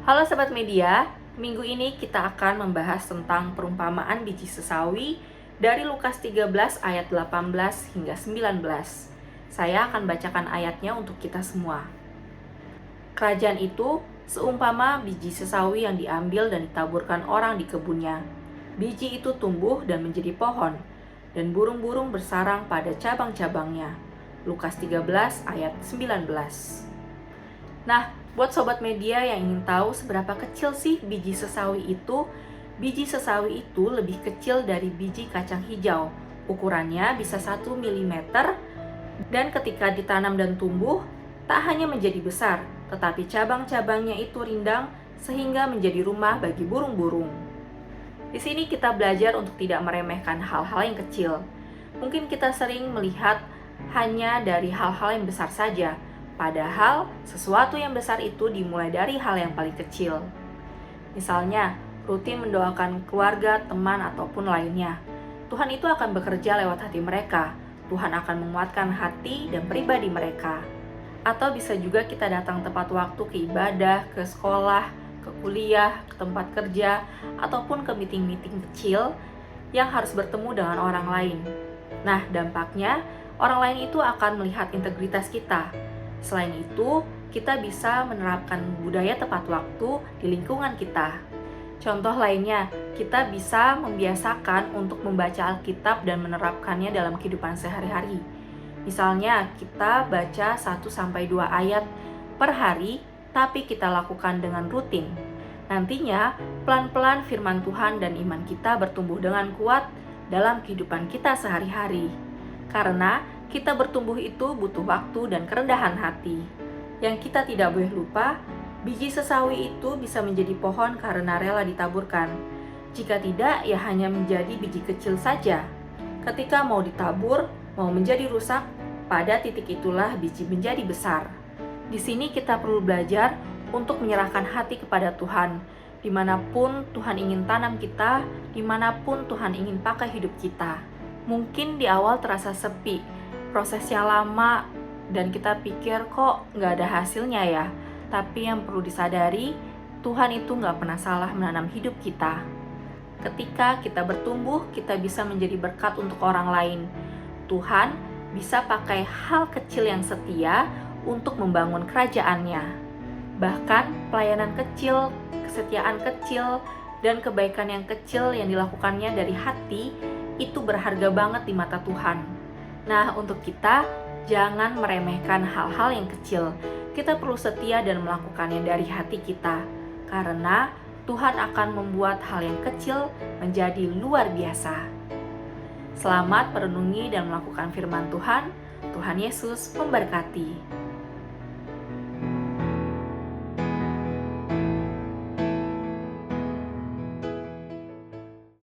Halo Sobat Media, minggu ini kita akan membahas tentang perumpamaan biji sesawi dari Lukas 13 ayat 18 hingga 19. Saya akan bacakan ayatnya untuk kita semua. Kerajaan itu seumpama biji sesawi yang diambil dan ditaburkan orang di kebunnya. Biji itu tumbuh dan menjadi pohon, dan burung-burung bersarang pada cabang-cabangnya. Lukas 13 ayat 19. Nah, buat Sobat Media yang ingin tahu seberapa kecil sih biji sesawi biji sesawi itu lebih kecil dari biji kacang hijau. Ukurannya bisa 1 mm, dan ketika ditanam dan tumbuh, tak hanya menjadi besar, tetapi cabang-cabangnya itu rindang sehingga menjadi rumah bagi burung-burung. Di sini kita belajar untuk tidak meremehkan hal-hal yang kecil. Mungkin kita sering melihat hanya dari hal-hal yang besar saja, padahal sesuatu yang besar itu dimulai dari hal yang paling kecil. Misalnya, rutin mendoakan keluarga, teman, ataupun lainnya. Tuhan itu akan bekerja lewat hati mereka. Tuhan akan menguatkan hati dan pribadi mereka. Atau bisa juga kita datang tepat waktu ke ibadah, ke sekolah, ke kuliah, ke tempat kerja, ataupun ke meeting-meeting kecil yang harus bertemu dengan orang lain. Nah, dampaknya orang lain itu akan melihat integritas kita. Selain itu, kita bisa menerapkan budaya tepat waktu di lingkungan kita. Contoh lainnya, kita bisa membiasakan untuk membaca Alkitab dan menerapkannya dalam kehidupan sehari-hari. Misalnya, kita baca 1-2 ayat per hari, tapi kita lakukan dengan rutin. Nantinya, pelan-pelan firman Tuhan dan iman kita bertumbuh dengan kuat dalam kehidupan kita sehari-hari. Karena kita bertumbuh itu butuh waktu dan kerendahan hati. Yang kita tidak boleh lupa, biji sesawi itu bisa menjadi pohon karena rela ditaburkan. Jika tidak, ya hanya menjadi biji kecil saja. Ketika mau ditabur, mau menjadi rusak, pada titik itulah biji menjadi besar. Di sini kita perlu belajar untuk menyerahkan hati kepada Tuhan. Dimanapun Tuhan ingin tanam kita, dimanapun Tuhan ingin pakai hidup kita. Mungkin di awal terasa sepi, prosesnya lama, dan kita pikir kok nggak ada hasilnya ya. Tapi yang perlu disadari, Tuhan itu nggak pernah salah menanam hidup kita. Ketika kita bertumbuh, kita bisa menjadi berkat untuk orang lain. Tuhan bisa pakai hal kecil yang setia untuk membangun kerajaannya. Bahkan pelayanan kecil, kesetiaan kecil, dan kebaikan yang kecil yang dilakukannya dari hati, itu berharga banget di mata Tuhan. Nah, untuk kita, jangan meremehkan hal-hal yang kecil. Kita perlu setia dan melakukannya dari hati kita. Karena Tuhan akan membuat hal yang kecil menjadi luar biasa. Selamat merenungi dan melakukan firman Tuhan. Tuhan Yesus memberkati.